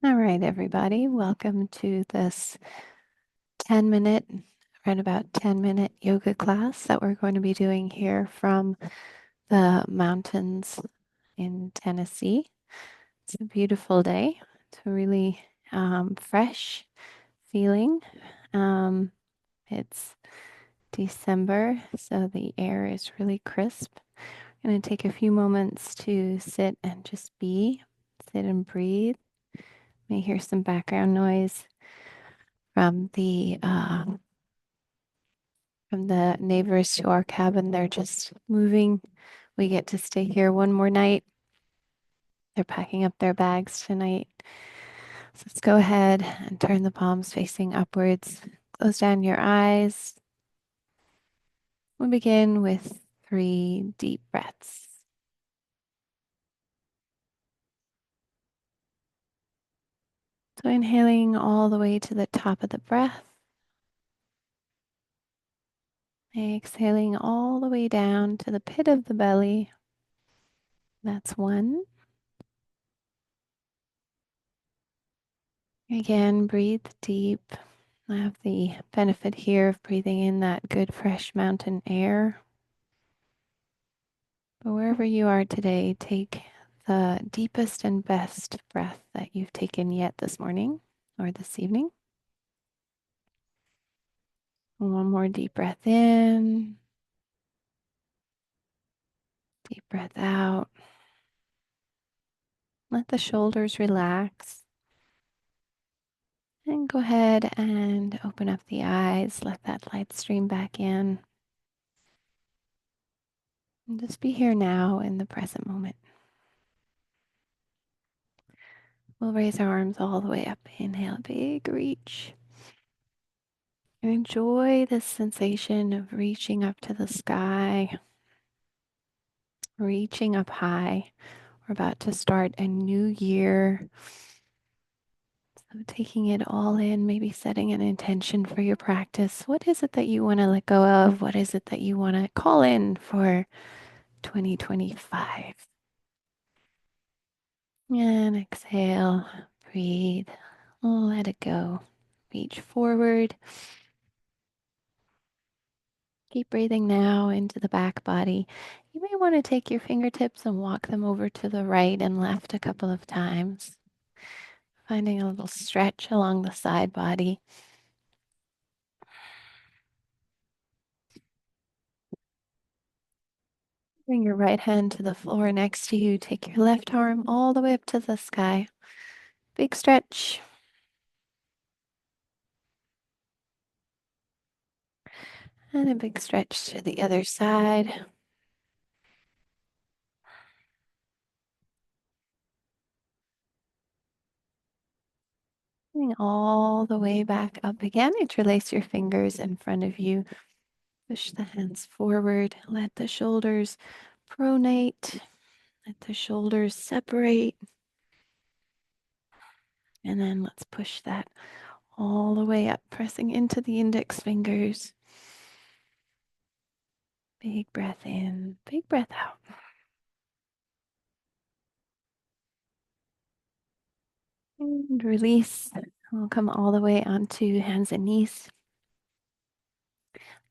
All right, everybody, welcome to this 10-minute, right about 10-minute yoga class that we're going to be doing here from the mountains in Tennessee. It's a beautiful day. It's a really fresh feeling. It's December, so the air is really crisp. I'm going to take a few moments to sit and just sit and breathe. You may hear some background noise from the neighbors to our cabin. They're just moving. We get to stay here one more night. They're packing up their bags tonight. So let's go ahead and turn the palms facing upwards. Close down your eyes. We'll begin with 3 deep breaths. So inhaling all the way to the top of the breath. Exhaling all the way down to the pit of the belly. That's 1. Again, breathe deep. I have the benefit here of breathing in that good fresh mountain air. But wherever you are today, take the deepest and best breath that you've taken yet this morning or this evening. One more deep breath in, deep breath out. Let the shoulders relax. And go ahead and open up the eyes. Let that light stream back in. And just be here now in the present moment. We'll raise our arms all the way up. Inhale, big reach. And enjoy this sensation of reaching up to the sky, reaching up high. We're about to start a new year. So taking it all in, maybe setting an intention for your practice. What is it that you want to let go of? What is it that you want to call in for 2025? And exhale, breathe, let it go. Reach forward. Keep breathing now into the back body. You may want to take your fingertips and walk them over to the right and left a couple of times, finding a little stretch along the side body. Bring your right hand to the floor next to you. Take your left arm all the way up to the sky. Big stretch. And a big stretch to the other side. Bring all the way back up again. Interlace your fingers in front of you. Push the hands forward. Let the shoulders pronate. Let the shoulders separate. And then let's push that all the way up, pressing into the index fingers. Big breath in, big breath out. And release. We'll come all the way onto hands and knees.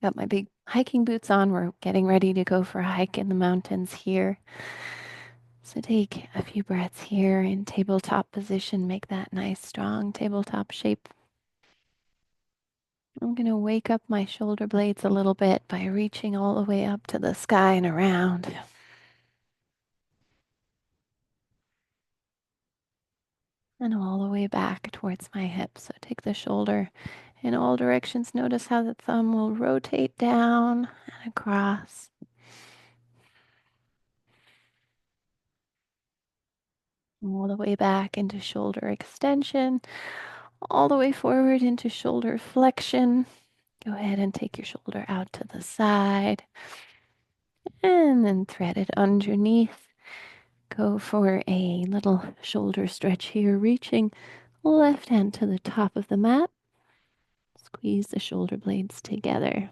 Got my big hiking boots on. We're getting ready to go for a hike in the mountains here. So take a few breaths here in tabletop position. Make that nice, strong tabletop shape. I'm going to wake up my shoulder blades a little bit by reaching all the way up to the sky and around. And all the way back towards my hips. So take the shoulder in all directions. Notice how the thumb will rotate down and across. All the way back into shoulder extension. All the way forward into shoulder flexion. Go ahead and take your shoulder out to the side. And then thread it underneath. Go for a little shoulder stretch here, reaching left hand to the top of the mat. Squeeze the shoulder blades together.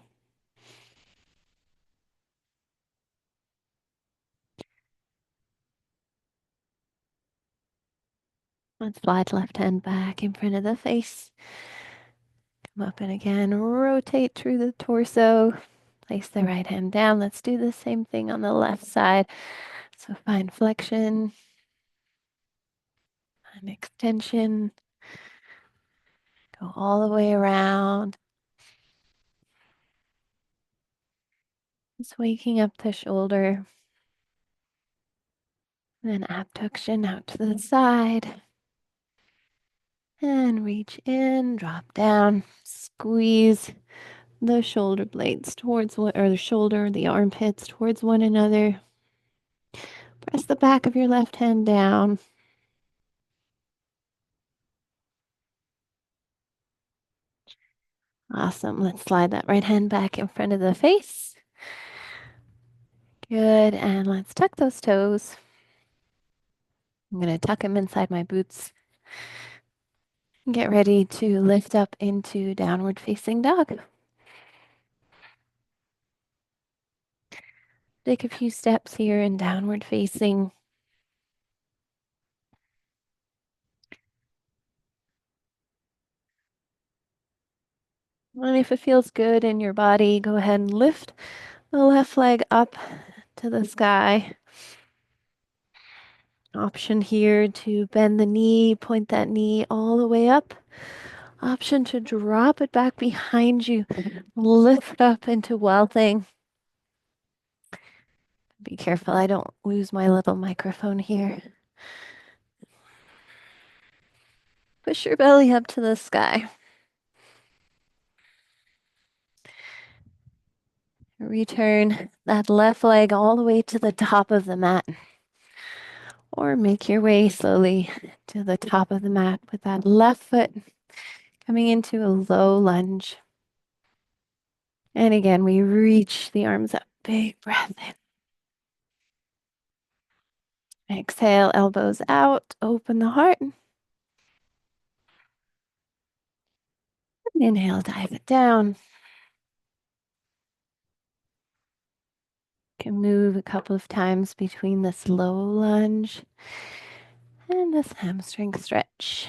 Let's slide left hand back in front of the face. Come up and again, rotate through the torso. Place the right hand down. Let's do the same thing on the left side. So find flexion, find extension. Go all the way around. Just waking up the shoulder. Then abduction out to the side. And reach in, drop down, squeeze the shoulder blades towards one, or the shoulder, the armpits towards one another. Press the back of your left hand down. Awesome. Let's slide that right hand back in front of the face. Good. And let's tuck those toes. I'm going to tuck them inside my boots. Get ready to lift up into downward facing dog. Take a few steps here in downward facing. And if it feels good in your body, go ahead and lift the left leg up to the sky. Option here to bend the knee, point that knee all the way up. Option to drop it back behind you, lift up into wild thing. Be careful I don't lose my little microphone here. Push your belly up to the sky. Return that left leg all the way to the top of the mat. Or make your way slowly to the top of the mat with that left foot coming into a low lunge. And again, we reach the arms up. Big breath in. Exhale, elbows out. Open the heart. Inhale, dive it down. You can move a couple of times between this low lunge and this hamstring stretch.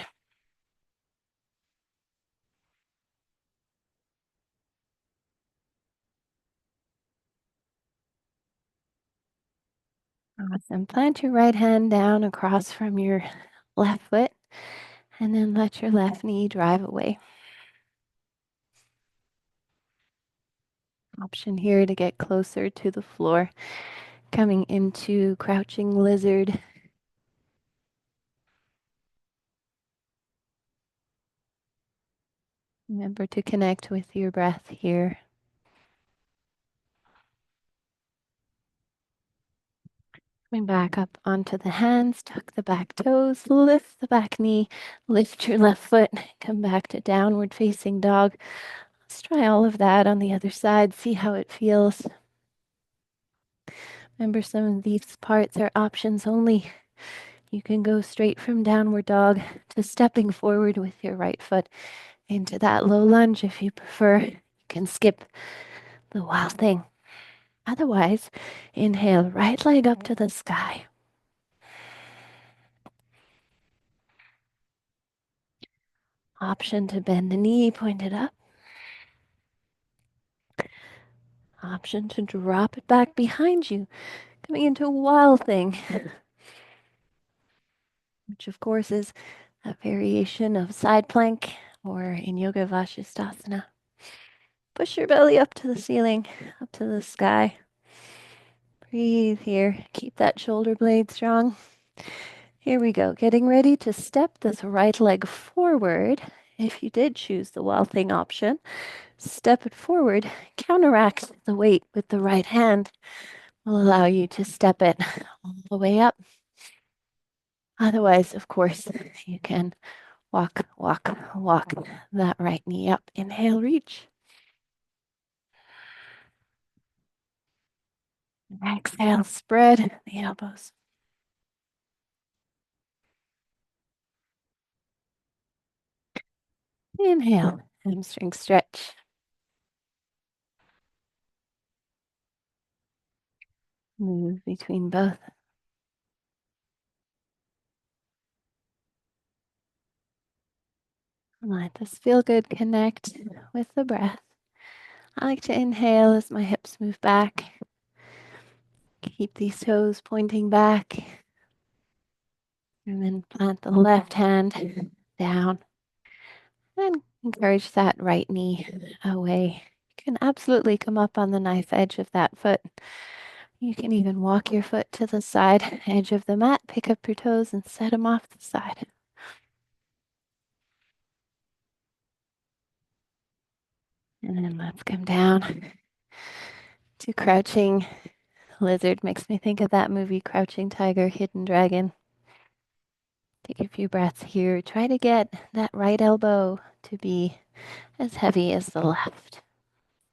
Awesome. Plant your right hand down across from your left foot and then let your left knee drive away. Option here to get closer to the floor, coming into crouching lizard. Remember to connect with your breath here. Coming back up onto the hands, tuck the back toes, lift the back knee, lift your left foot, come back to downward facing dog. Let's try all of that on the other side, see how it feels. Remember, some of these parts are options only. You can go straight from downward dog to stepping forward with your right foot into that low lunge if you prefer. You can skip the wild thing. Otherwise, inhale, right leg up to the sky. Option to bend the knee, point it up. Option to drop it back behind you, coming into a wild thing, which of course is a variation of side plank or in Yoga Vashisthasana. Push your belly up to the ceiling, up to the sky. Breathe here. Keep that shoulder blade strong. Here we go. Getting ready to step this right leg forward. If you did choose the wild thing option, step it forward, counteract the weight with the right hand. Will allow you to step it all the way up. Otherwise, of course, you can walk, walk, walk that right knee up. Inhale, reach. Exhale, spread the elbows. Inhale, hamstring stretch. Move between both. Let this feel good connect with the breath. I like to inhale as my hips move back. Keep these toes pointing back. And then plant the left hand down. And encourage that right knee away. You can absolutely come up on the knife edge of that foot. You can even walk your foot to the side edge of the mat, pick up your toes and set them off the side. And then let's come down to crouching lizard. Makes me think of that movie, Crouching Tiger, Hidden Dragon. Take a few breaths here. Try to get that right elbow to be as heavy as the left.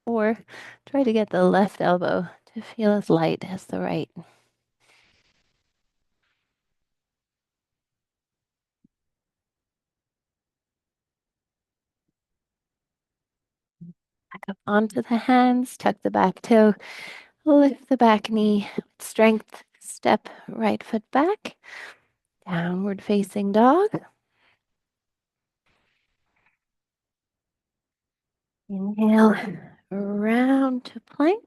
Or try to get the left elbow to feel as light as the right. Back up onto the hands, tuck the back toe, lift the back knee with strength, step right foot back, downward facing dog. Inhale, round to plank.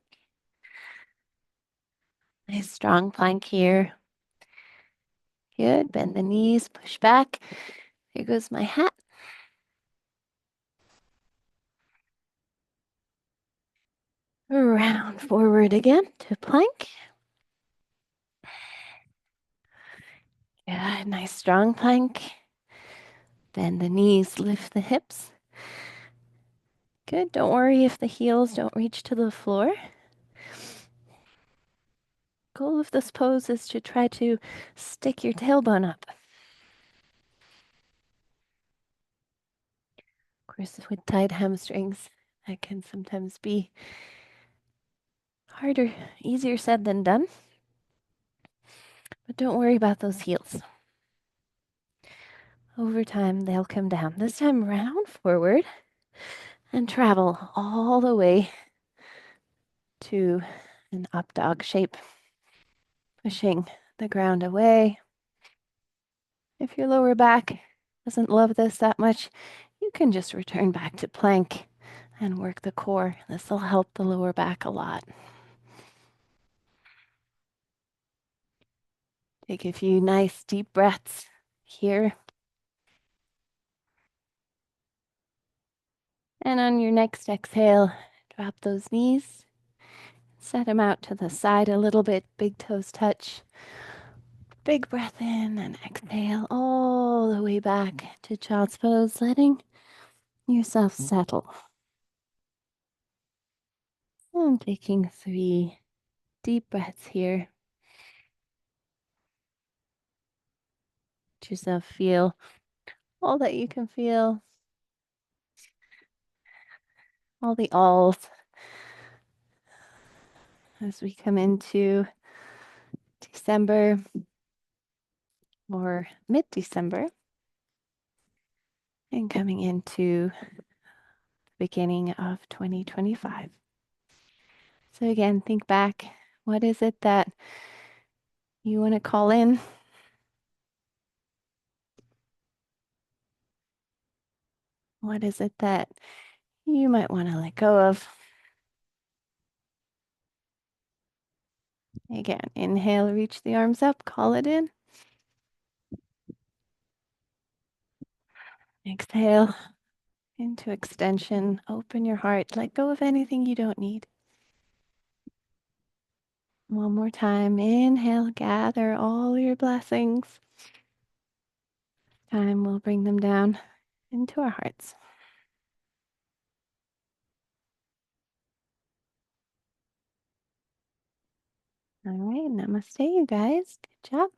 Nice strong plank here. Good, bend the knees, push back. Here goes my hat. Round forward again to plank. Good, nice strong plank. Bend the knees, lift the hips. Good, don't worry if the heels don't reach to the floor. Goal of this pose is to try to stick your tailbone up. Of course, with tight hamstrings, that can sometimes be harder, easier said than done. But don't worry about those heels. Over time, they'll come down. This time, round forward and travel all the way to an up dog shape, pushing the ground away. If your lower back doesn't love this that much, you can just return back to plank and work the core. This will help the lower back a lot. Take a few nice deep breaths here. And on your next exhale, drop those knees. Set them out to the side a little bit. Big toes touch. Big breath in and exhale all the way back to child's pose, letting yourself settle. And taking 3 deep breaths here. Let yourself feel all that you can feel. All the alls as we come into December or mid-December and coming into the beginning of 2025. So again, think back. What is it that you want to call in? What is it that you might want to let go of? Again, inhale, reach the arms up, call it in. Exhale into extension, open your heart, let go of anything you don't need. One more time, inhale, gather all your blessings. Time we'll bring them down into our hearts. All right, namaste, you guys. Good job.